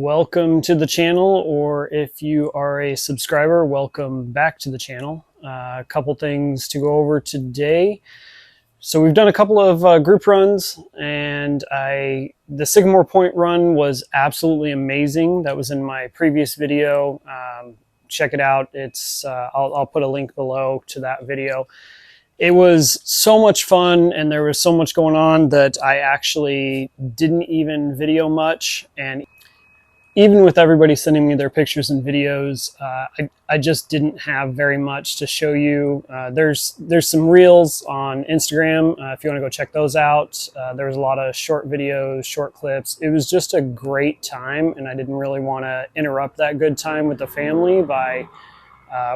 Welcome to the channel, or if you are a subscriber, welcome back to the channel. A couple things to go over today. So we've done a couple of group runs, and the Sycamore Point run was absolutely amazing. That was in my previous video. Check it out. I'll put a link below to that video. It was so much fun, and there was so much going on that I actually didn't even video much. And even with everybody sending me their pictures and videos, I just didn't have very much to show you. There's some reels on Instagram if you want to go check those out. There was a lot of short videos, short clips. It was just a great time, and I didn't really want to interrupt that good time with the family by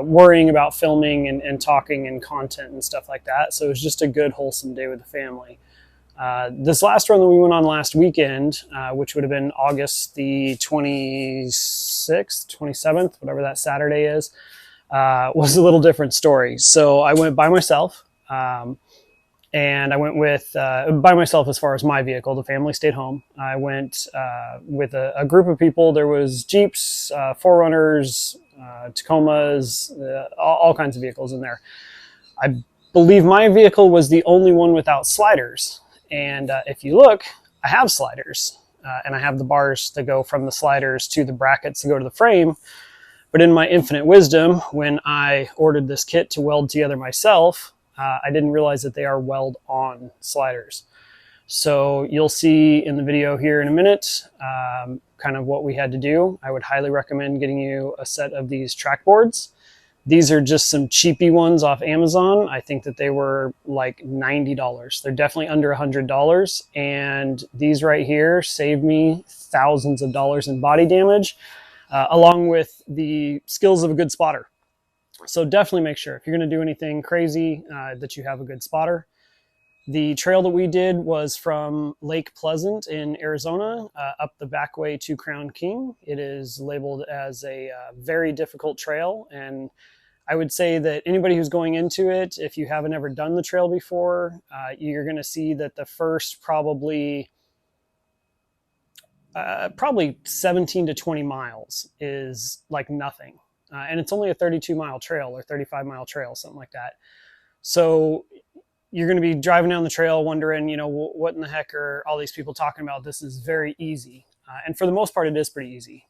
worrying about filming and talking and content and stuff like that. So it was just a good, wholesome day with the family. This last run that we went on last weekend, which would have been August the 26th, 27th, whatever that Saturday is, was a little different story. So I went by myself, and I went by myself as far as my vehicle. The family stayed home. I went with a group of people. There was Jeeps, 4Runners, Tacomas, all kinds of vehicles in there. I believe my vehicle was the only one without sliders. And if you look, I have sliders, and I have the bars that go from the sliders to the brackets to go to the frame. But in my infinite wisdom, when I ordered this kit to weld together myself, I didn't realize that they are weld-on sliders. So you'll see in the video here in a minute kind of what we had to do. I would highly recommend getting you a set of these track boards. These are just some cheapy ones off Amazon. I think that they were like $90. They're definitely under $100. And these right here saved me thousands of dollars in body damage, along with the skills of a good spotter. So definitely make sure if you're going to do anything crazy that you have a good spotter. The trail that we did was from Lake Pleasant in Arizona up the back way to Crown King. It is labeled as a very difficult trail, and I would say that anybody who's going into it, if you haven't ever done the trail before, you're going to see that the first probably 17 to 20 miles is like nothing. And it's only a 32-mile trail or 35-mile trail, something like that. So you're going to be driving down the trail wondering, what in the heck are all these people talking about? This is very easy. And for the most part, it is pretty easy.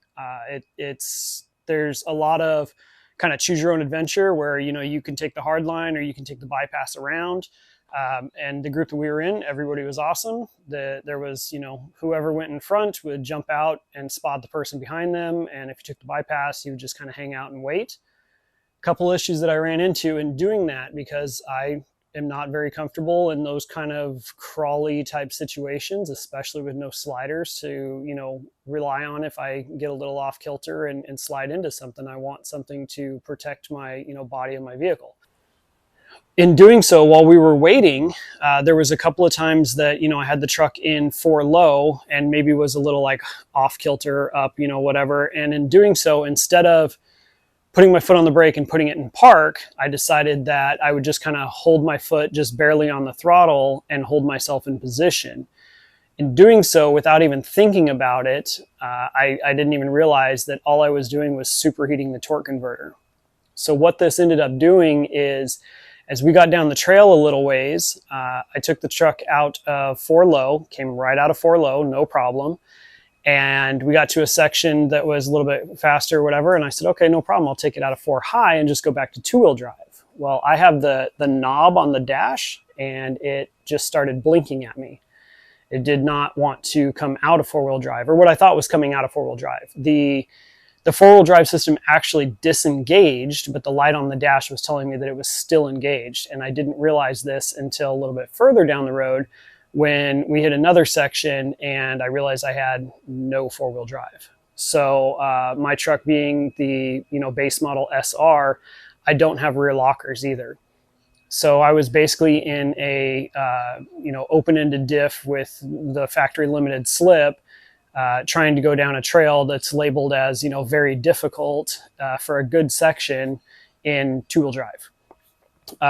There's a lot of kind of choose your own adventure where, you can take the hard line or you can take the bypass around. And the group that we were in, everybody was awesome. There was, whoever went in front would jump out and spot the person behind them. And if you took the bypass, you would just kind of hang out and wait. A couple issues that I ran into in doing that, because I am not very comfortable in those kind of crawly type situations, especially with no sliders to, rely on if I get a little off kilter and slide into something. I want something to protect my, body of my vehicle. In doing so, while we were waiting, there was a couple of times that, I had the truck in 4 low and maybe was a little like off kilter up, whatever. And in doing so, instead of putting my foot on the brake and putting it in park, I decided that I would just kind of hold my foot just barely on the throttle and hold myself in position. In doing so, without even thinking about it, I didn't even realize that all I was doing was superheating the torque converter. So what this ended up doing is, as we got down the trail a little ways, I took the truck out of 4 low, came right out of 4 low, no problem. And we got to a section that was a little bit faster or whatever. And I said, okay, no problem. I'll take it out of 4 high and just go back to 2-wheel drive. Well, I have the knob on the dash, and it just started blinking at me. It did not want to come out of 4-wheel drive, or what I thought was coming out of 4-wheel drive. The 4-wheel drive system actually disengaged, but the light on the dash was telling me that it was still engaged. And I didn't realize this until a little bit further down the road, when we hit another section and I realized I had no 4-wheel drive. So my truck being the base model SR, I don't have rear lockers either. So I was basically in a open-ended diff with the factory limited slip, trying to go down a trail that's labeled as very difficult for a good section in 2-wheel drive.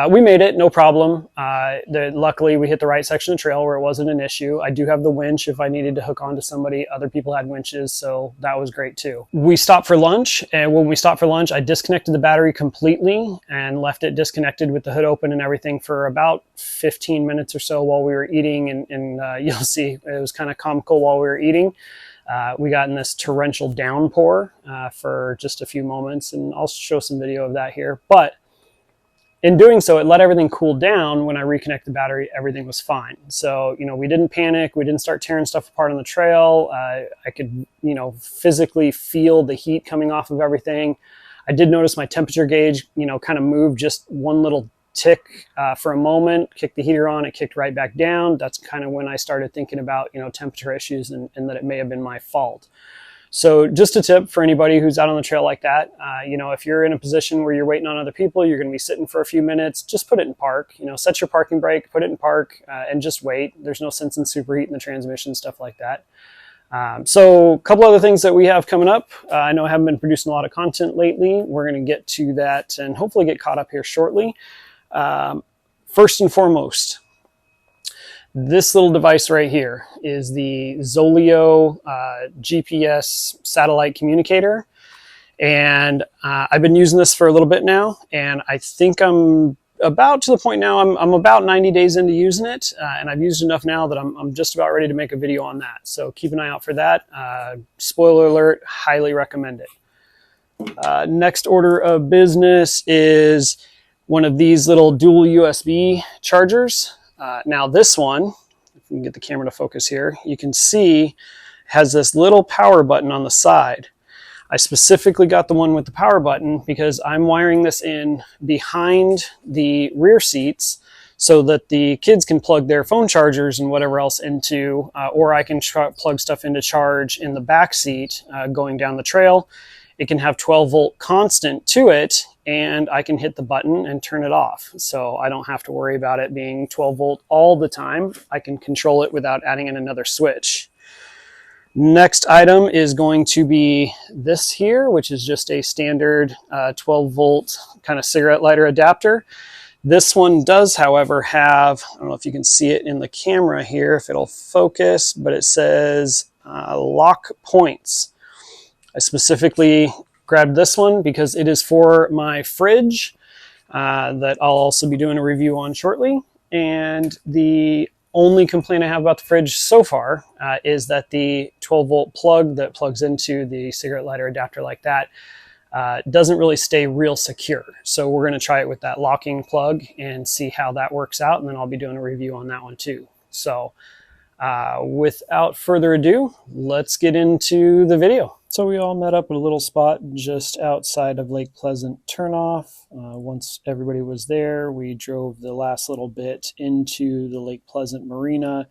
We made it, no problem. Luckily, we hit the right section of trail where it wasn't an issue. I do have the winch if I needed to hook onto somebody. Other people had winches, so that was great too. We stopped for lunch, and when we stopped for lunch, I disconnected the battery completely and left it disconnected with the hood open and everything for about 15 minutes or so while we were eating, and you'll see it was kind of comical while we were eating. We got in this torrential downpour for just a few moments, and I'll show some video of that here. But in doing so, it let everything cool down. When I reconnected the battery, everything was fine. So, we didn't panic. We didn't start tearing stuff apart on the trail. I could, physically feel the heat coming off of everything. I did notice my temperature gauge, kind of moved just one little tick for a moment, kicked the heater on, it kicked right back down. That's kind of when I started thinking about, temperature issues and that it may have been my fault. So just a tip for anybody who's out on the trail like that, if you're in a position where you're waiting on other people, you're going to be sitting for a few minutes, just put it in park, set your parking brake, put it in park, and just wait. There's no sense in superheating the transmission, stuff like that. So a couple other things that we have coming up. I know I haven't been producing a lot of content lately. We're going to get to that and hopefully get caught up here shortly. First and foremost, this little device right here is the Zoleo GPS satellite communicator. And I've been using this for a little bit now, and I think I'm about to the point now, I'm about 90 days into using it, and I've used enough now that I'm just about ready to make a video on that. So keep an eye out for that. Spoiler alert, highly recommend it. Next order of business is one of these little dual USB chargers. Now this one, if we can get the camera to focus here, you can see has this little power button on the side. I specifically got the one with the power button because I'm wiring this in behind the rear seats so that the kids can plug their phone chargers and whatever else into, or I can plug stuff into charge in the back seat going down the trail. It can have 12 volt constant to it, and I can hit the button and turn it off. So I don't have to worry about it being 12 volt all the time. I can control it without adding in another switch. Next item is going to be this here, which is just a standard 12 volt kind of cigarette lighter adapter. This one does, however, have, I don't know if you can see it in the camera here, if it'll focus, but it says lock points. I specifically grabbed this one because it is for my fridge that I'll also be doing a review on shortly. And the only complaint I have about the fridge so far is that the 12 volt plug that plugs into the cigarette lighter adapter like that doesn't really stay real secure. So we're going to try it with that locking plug and see how that works out. And then I'll be doing a review on that one too. So without further ado, let's get into the video. So we all met up at a little spot just outside of Lake Pleasant turnoff. Once everybody was there, we drove the last little bit into the Lake Pleasant Marina.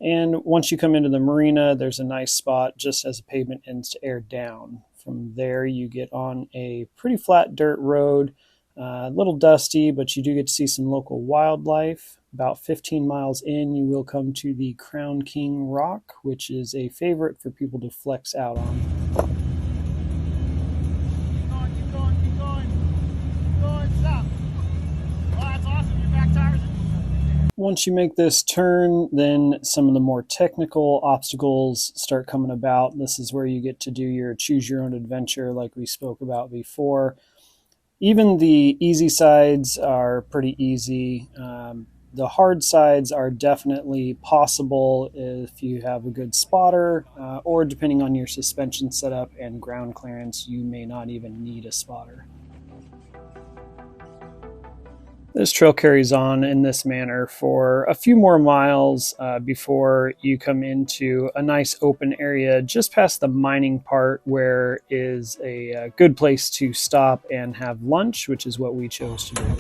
And once you come into the marina, there's a nice spot just as the pavement ends to air down. From there, you get on a pretty flat dirt road, a little dusty, but you do get to see some local wildlife. About 15 miles in, you will come to the Crown King Rock, which is a favorite for people to flex out on. Keep going, stop. Oh, that's awesome, your back tires. Once you make this turn, then some of the more technical obstacles start coming about. This is where you get to do your choose your own adventure like we spoke about before. Even the easy sides are pretty easy. The hard sides are definitely possible if you have a good spotter, or depending on your suspension setup and ground clearance, you may not even need a spotter. This trail carries on in this manner for a few more miles before you come into a nice open area just past the mining part, where is a good place to stop and have lunch, which is what we chose to do.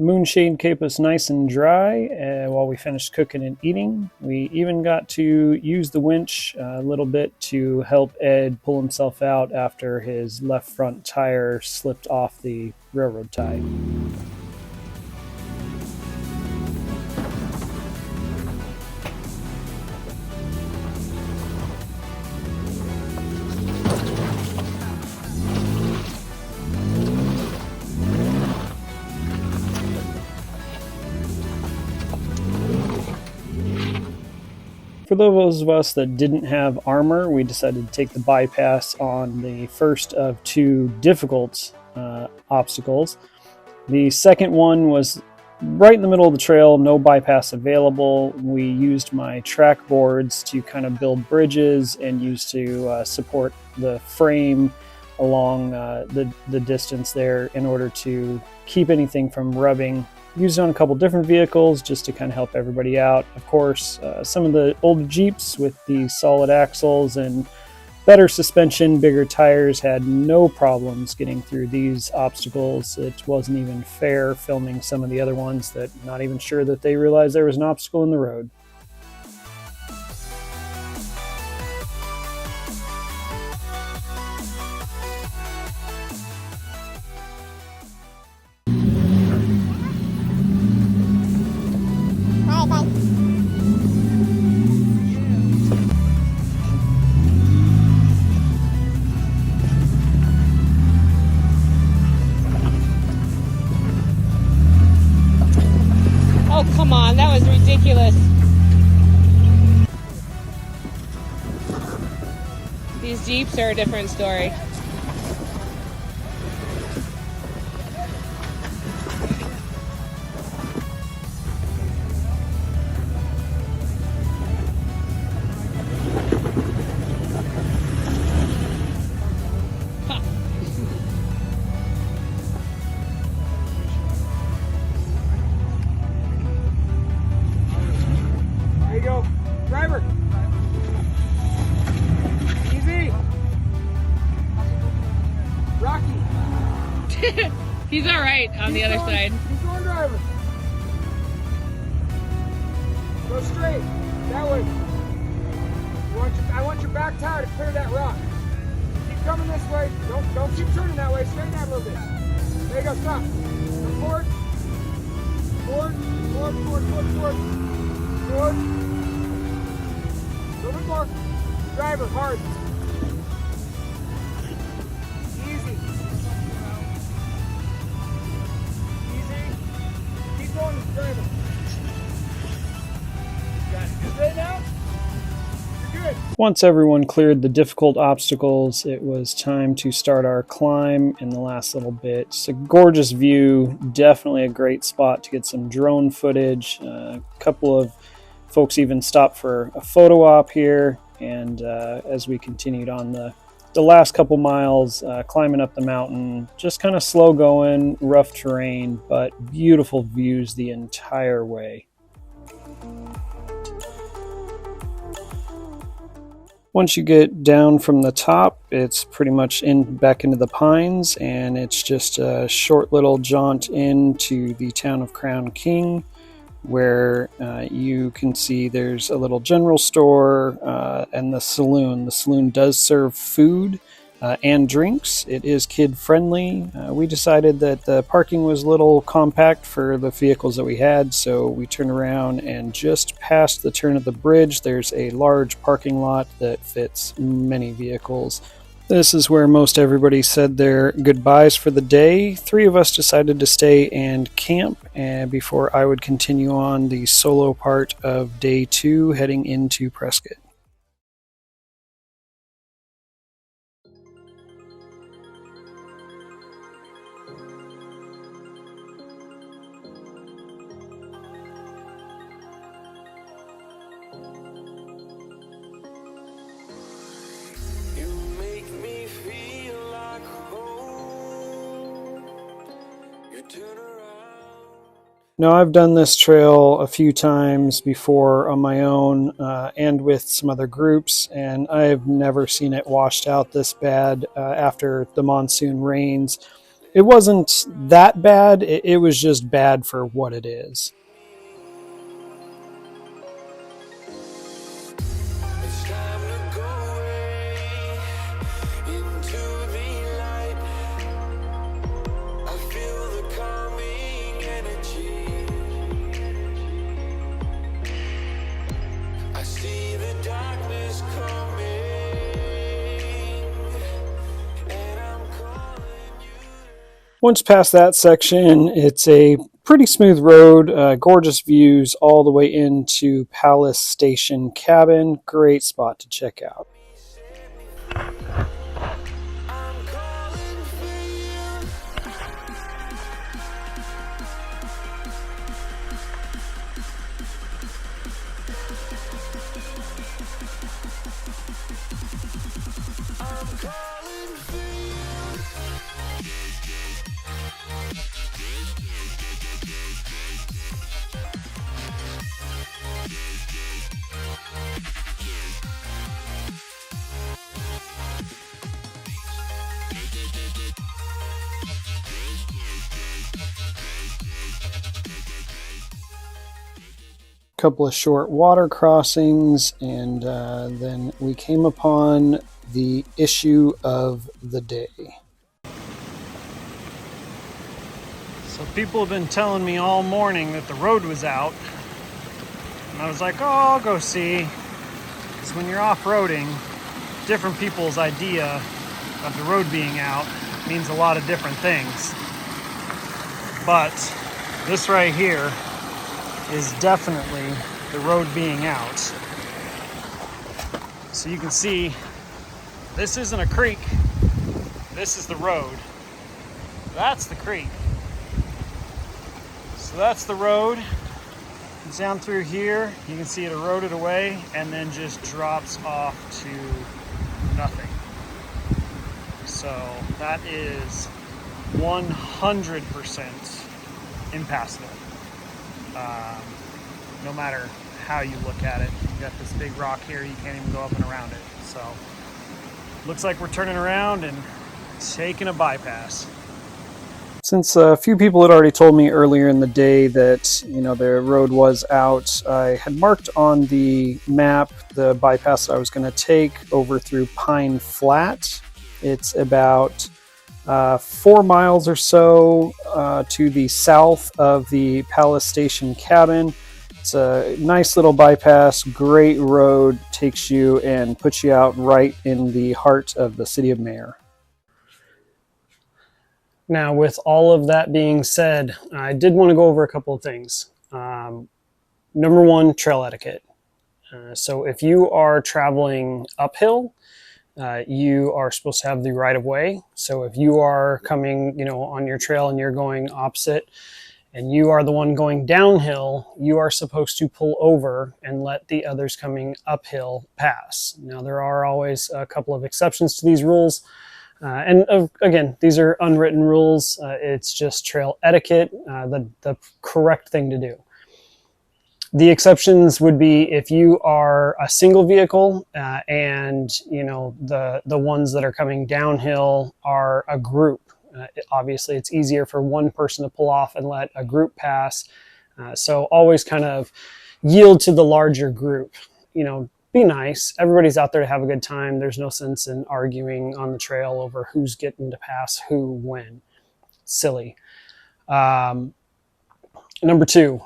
Moonshade kept us nice and dry while we finished cooking and eating. We even got to use the winch a little bit to help Ed pull himself out after his left front tire slipped off the railroad tie. For those of us that didn't have armor, we decided to take the bypass on the first of two difficult obstacles. The second one was right in the middle of the trail, no bypass available. We used my track boards to kind of build bridges and used to support the frame along the distance there in order to keep anything from rubbing. Used it on a couple different vehicles just to kind of help everybody out. Of course, some of the older Jeeps with the solid axles and better suspension, bigger tires had no problems getting through these obstacles. It wasn't even fair filming some of the other ones that not even sure that they realized there was an obstacle in the road. Oh, come on, that was ridiculous. These Jeeps are a different story. There you go. Driver. Easy. Rocky. He's all right on the other side. Keep going, driver. Go straight. That way. I want your back tire to clear that rock. Keep coming this way. Don't keep turning that way. Straighten out a little bit. There you go. Stop. Go forward. Forward. Forward. Forward. Forward. Forward. Forward. A little bit more. Driver, hard. Easy. Easy. Keep going, driver. Got it. Straight out. You're good. Once everyone cleared the difficult obstacles, it was time to start our climb in the last little bit. It's a gorgeous view, definitely a great spot to get some drone footage. A couple of folks even stopped for a photo op here, and as we continued on the last couple miles, climbing up the mountain, just kind of slow going, rough terrain, but beautiful views the entire way. Once you get down from the top, it's pretty much back into the pines, and it's just a short little jaunt into the town of Crown King, where you can see there's a little general store and the saloon. The saloon does serve food and drinks. It is kid friendly. We decided that the parking was a little compact for the vehicles that we had, so we turned around, and just past the turn of the bridge there's a large parking lot that fits many vehicles. This is where most everybody said their goodbyes for the day. 3 of us decided to stay and camp before I would continue on the solo part of day 2 heading into Prescott. Now, I've done this trail a few times before on my own and with some other groups, and I've never seen it washed out this bad after the monsoon rains. It wasn't that bad, it was just bad for what it is. Once past that section, it's a pretty smooth road, gorgeous views all the way into Palace Station Cabin. Great spot to check out. Couple of short water crossings, and then we came upon the issue of the day. So people have been telling me all morning that the road was out, and I was like, oh, I'll go see. Because when you're off-roading, different people's idea of the road being out means a lot of different things. But this right here is definitely the road being out. So you can see this isn't a creek, this is the road. That's the creek. So that's the road. It's down through here. You can see it eroded away and then just drops off to nothing. So that is 100% impassable. No matter how you look at it. You got this big rock here, you can't even go up and around it. So looks like we're turning around and taking a bypass. Since a few people had already told me earlier in the day that, you know, the road was out, I had marked on the map the bypass I was going to take over through Pine Flat. It's about 4 miles or so to the south of the Palace Station Cabin. It's a nice little bypass, great road, takes you and puts you out right in the heart of the city of Mayer. Now, with all of that being said, I did want to go over a couple of things. Number one, trail etiquette. So if you are traveling uphill, you are supposed to have the right of way. So if you are coming, on your trail and you're going opposite and you are the one going downhill, you are supposed to pull over and let the others coming uphill pass. Now, there are always a couple of exceptions to these rules. Again, these are unwritten rules. It's just trail etiquette, the correct thing to do. The exceptions would be if you are a single vehicle and the ones that are coming downhill are a group. Obviously, it's easier for one person to pull off and let a group pass. So always kind of yield to the larger group. Be nice. Everybody's out there to have a good time. There's no sense in arguing on the trail over who's getting to pass who when. Silly. Number two,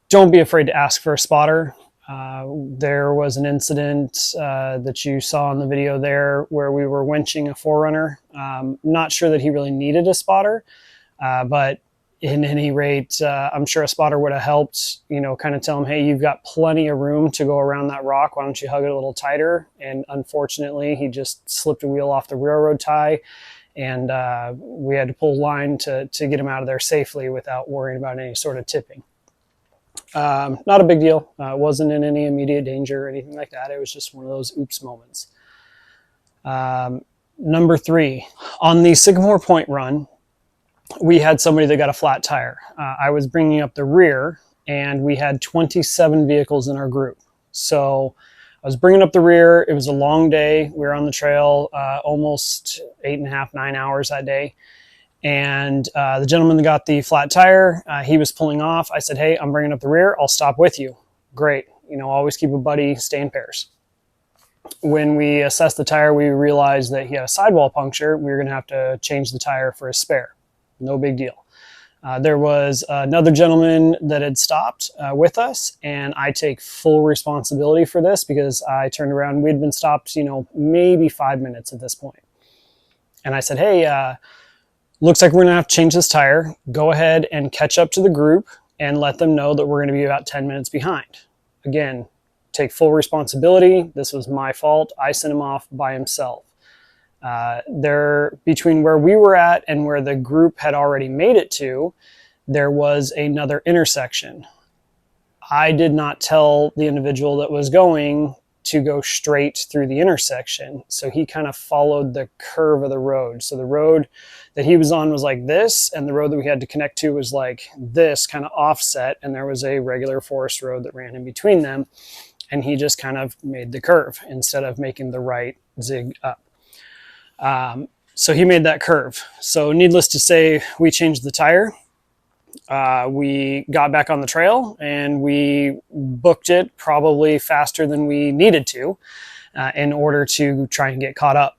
don't be afraid to ask for a spotter. There was an incident that you saw in the video there where we were winching a 4Runner. Not sure that he really needed a spotter, but in any rate, I'm sure a spotter would have helped, kind of tell him, hey, you've got plenty of room to go around that rock. Why don't you hug it a little tighter? And unfortunately, he just slipped a wheel off the railroad tie, and we had to pull line to get him out of there safely without worrying about any sort of tipping. Not a big deal. Wasn't in any immediate danger or anything like that. It was just one of those oops moments. Number three, on the Sycamore Point run, we had somebody that got a flat tire. I was bringing up the rear, and we had 27 vehicles in our group. So I was bringing up the rear. It was a long day. We were on the trail almost 8.5, 9 hours that day. And the gentleman that got the flat tire, he was pulling off. I said, hey, I'm bringing up the rear. I'll stop with you. Great. Always keep a buddy, stay in pairs. When we assessed the tire, we realized that he had a sidewall puncture. We were going to have to change the tire for a spare. No big deal. There was another gentleman that had stopped with us, and I take full responsibility for this because I turned around. We'd been stopped, maybe 5 minutes at this point. And I said, hey, Looks like we're gonna have to change this tire. Go ahead and catch up to the group and let them know that we're gonna be about 10 minutes behind. Again, take full responsibility. This was my fault. I sent him off by himself. Between where we were at and where the group had already made it to, there was another intersection. I did not tell the individual that was going to go straight through the intersection. So he kind of followed the curve of the road. So the road that he was on was like this, and the road that we had to connect to was like this, kind of offset, and there was a regular forest road that ran in between them, and he just kind of made the curve instead of making the right zig up. So he made that curve. So needless to say, we changed the tire. We got back on the trail and we booked it probably faster than we needed to in order to try and get caught up.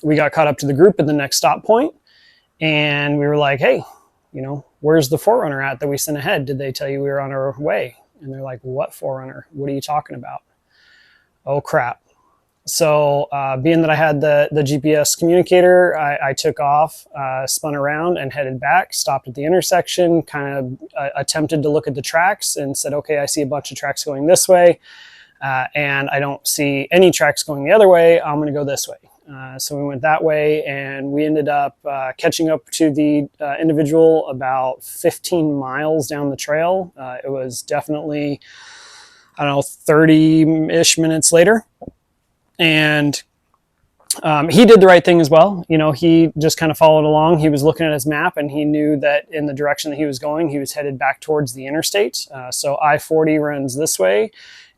We got caught up to the group at the next stop point, and we were like, hey, where's the Forerunner at that we sent ahead? Did they tell you we were on our way? And they're like, what Forerunner? What are you talking about? Oh, crap. So being that I had the GPS communicator, I took off, spun around and headed back, stopped at the intersection, kind of attempted to look at the tracks and said, okay, I see a bunch of tracks going this way, and I don't see any tracks going the other way. I'm going to go this way. So we went that way, and we ended up catching up to the individual about 15 miles down the trail. It was definitely, 30-ish minutes later. And he did the right thing as well. He just kind of followed along. He was looking at his map, and he knew that in the direction that he was going, he was headed back towards the interstate. So I-40 runs this way,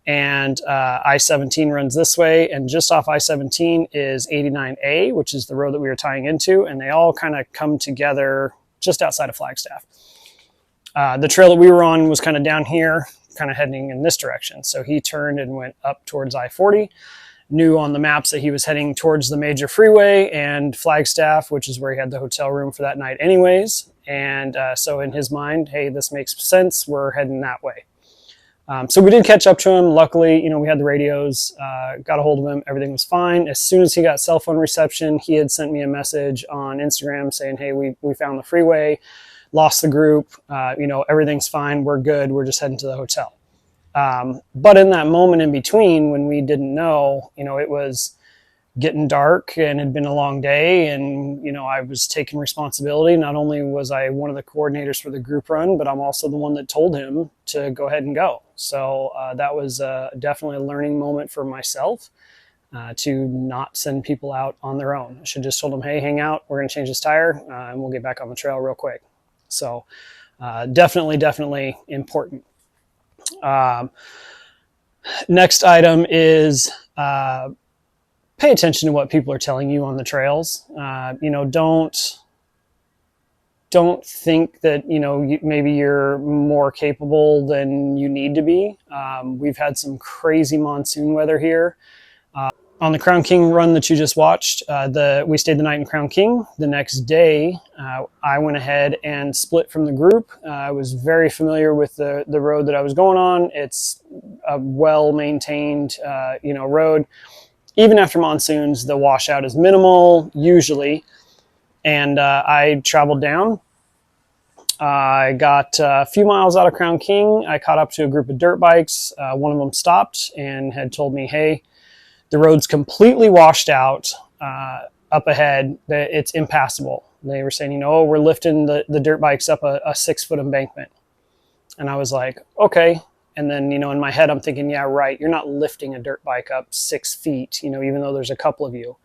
and I-17 runs this way. And just off I-17 is 89A, which is the road that we were tying into. And they all kind of come together just outside of Flagstaff. The trail that we were on was kind of down here, kind of heading in this direction. So he turned and went up towards I-40. Knew on the maps that he was heading towards the major freeway and Flagstaff, which is where he had the hotel room for that night anyways. And so in his mind, hey, this makes sense. We're heading that way. So we did catch up to him. Luckily, we had the radios, got a hold of him. Everything was fine. As soon as he got cell phone reception, he had sent me a message on Instagram saying, hey, we found the freeway, lost the group. Everything's fine. We're good. We're just heading to the hotel. But in that moment in between, when we didn't know, it was getting dark and it had been a long day, and, I was taking responsibility. Not only was I one of the coordinators for the group run, but I'm also the one that told him to go ahead and go. So that was definitely a learning moment for myself to not send people out on their own. I should just told them, hey, hang out. We're going to change this tire and we'll get back on the trail real quick. So definitely important. Next item is pay attention to what people are telling you on the trails. Don't think that maybe you're more capable than you need to be. We've had some crazy monsoon weather here. On the Crown King run that you just watched, we stayed the night in Crown King. The next day, I went ahead and split from the group. I was very familiar with the road that I was going on. It's a well-maintained, road. Even after monsoons, the washout is minimal, usually. And I traveled down. I got a few miles out of Crown King. I caught up to a group of dirt bikes. One of them stopped and had told me, hey, the road's completely washed out up ahead. It's impassable. They were saying, we're lifting the dirt bikes up a 6-foot embankment. And I was like, okay. And then, in my head, I'm thinking, yeah, right. You're not lifting a dirt bike up 6 feet, even though there's a couple of you.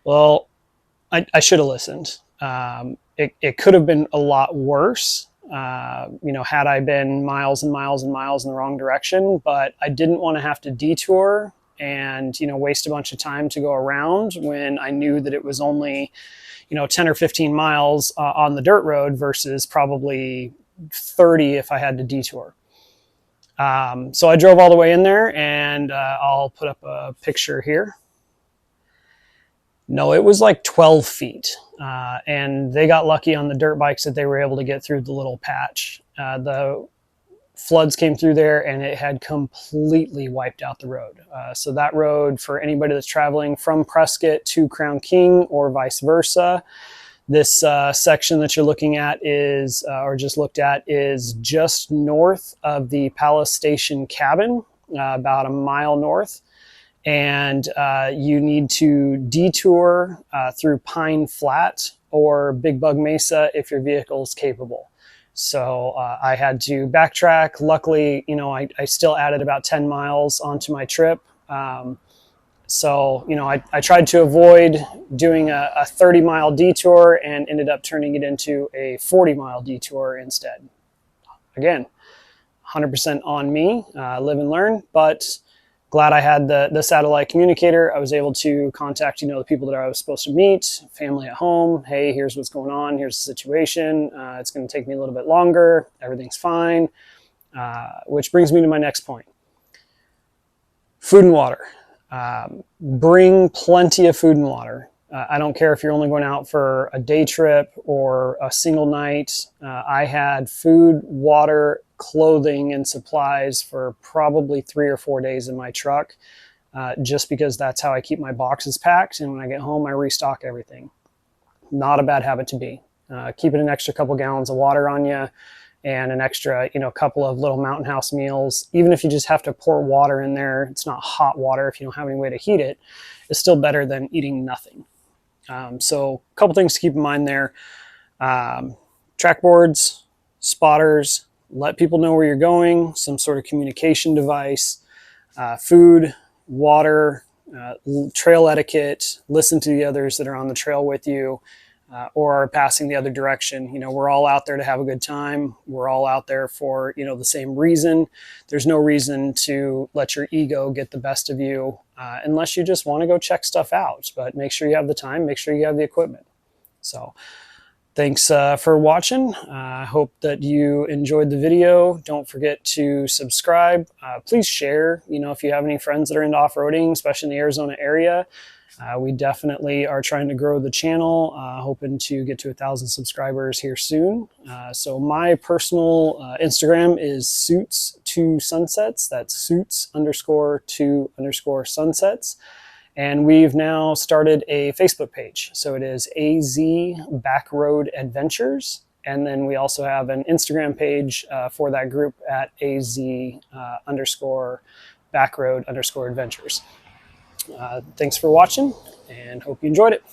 Well, I should have listened. It could have been a lot worse, had I been miles and miles and miles in the wrong direction, but I didn't want to have to detour and, waste a bunch of time to go around when I knew that it was only, 10 or 15 miles on the dirt road versus probably 30 if I had to detour. So I drove all the way in there, and I'll put up a picture here. No, it was like 12 feet. And they got lucky on the dirt bikes that they were able to get through the little patch. The floods came through there and it had completely wiped out the road. So that road, for anybody that's traveling from Prescott to Crown King or vice versa, This section that you're looking at is, or just looked at, is just north of the Palace Station cabin, about a mile north. And you need to detour through Pine Flat or Big Bug Mesa if your vehicle is capable. So I had to backtrack. Luckily, you know, I still added about 10 miles onto my trip. So, you know, I tried to avoid doing a 30-mile detour and ended up turning it into a 40-mile detour instead. Again, 100% on me, live and learn, but glad I had the satellite communicator. I was able to contact, you know, the people that I was supposed to meet, family at home. Hey, here's what's going on. Here's the situation. It's going to take me a little bit longer. Everything's fine. Which brings me to my next point. Food and water. Bring plenty of food and water. I don't care if you're only going out for a day trip or a single night. I had food, water, clothing, and supplies for probably 3 or 4 days in my truck, just because that's how I keep my boxes packed. And when I get home, I restock everything. Not a bad habit to be. Keeping an extra couple gallons of water on you and an extra, you know, couple of little Mountain House meals. Even if you just have to pour water in there, it's not hot water if you don't have any way to heat it, it's still better than eating nothing. So a couple things to keep in mind there. Track boards, spotters, let people know where you're going, some sort of communication device, food, water, trail etiquette, listen to the others that are on the trail with you, or are passing the other direction. You know, we're all out there to have a good time. We're all out there for, you know, the same reason. There's no reason to let your ego get the best of you, unless you just want to go check stuff out. But make sure you have the time, make sure you have the equipment. So thanks for watching. I hope that you enjoyed the video. Don't forget to subscribe. Please share, you know, if you have any friends that are into off-roading, especially in the Arizona area. We definitely are trying to grow the channel, hoping to get to 1,000 subscribers here soon. So my personal Instagram is suits2sunsets. That's suits_2_sunsets. And we've now started a Facebook page. So it is AZ Backroad Adventures. And then we also have an Instagram page for that group at AZ _Backroad_Adventures. Thanks for watching and hope you enjoyed it.